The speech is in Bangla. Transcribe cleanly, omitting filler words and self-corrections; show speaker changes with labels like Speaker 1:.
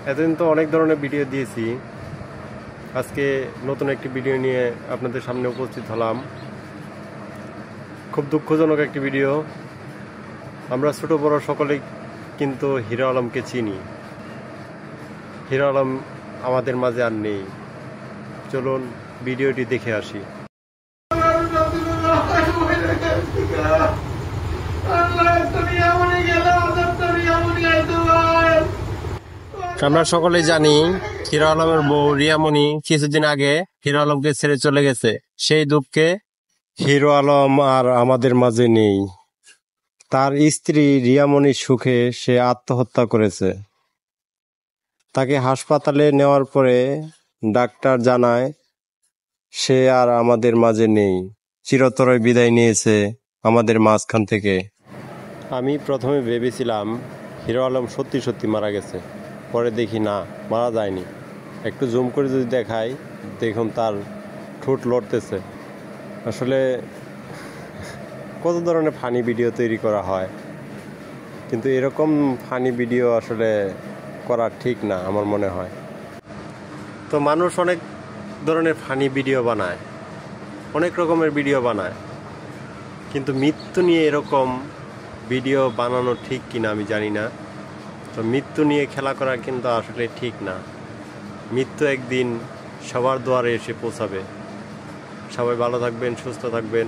Speaker 1: এতদিন তো অনেক ধরনের ভিডিও দিয়েছি, আজকে নতুন একটি ভিডিও নিয়ে আপনাদের সামনে উপস্থিত হলাম। খুব দুঃখজনক একটি ভিডিও। আমরা ছোট বড় সকলেই কিন্তু হিরো আলমকে চিনি। হিরো আলম আমাদের মাঝে আর নেই। চলুন ভিডিওটি দেখে আসি। আমরা সকলেই জানি হিরো আলমের বউ রিয়ামণি কিছুদিন আগে হিরো আলমকে ছেড়ে চলে গেছে। সেই দুঃখে হিরো আলম আর আমাদের মাঝে নেই। তার স্ত্রী রিয়ামণির সুখে সে আত্মহত্যা করেছে। তাকে হাসপাতালে নেওয়ার পরে ডাক্তার জানায় সে আর আমাদের মাঝে নেই, চিরতরে বিদায় নিয়েছে আমাদের মাঝখান থেকে। আমি প্রথমে ভেবেছিলাম হিরো আলম সত্যি সত্যি মারা গেছে, পরে দেখি না, মারা যায়নি। একটু জুম করে যদি দেখাই, দেখুন তার ঠোঁট লড়তেছে। আসলে কত ধরনের ফানি ভিডিও তৈরি করা হয়, কিন্তু এরকম ফানি ভিডিও আসলে করা ঠিক না আমার মনে হয়। তো মানুষ অনেক ধরনের ফানি ভিডিও বানায়, অনেক রকমের ভিডিও বানায়, কিন্তু মৃত্যু নিয়ে এরকম ভিডিও বানানো ঠিক কিনা আমি জানি না। তো মৃত্যু নিয়ে খেলা করা কিন্তু আসলে ঠিক না। মৃত্যু একদিন সবার দুয়ারে এসে পৌঁছাবে। সবাই ভালো থাকবেন, সুস্থ থাকবেন।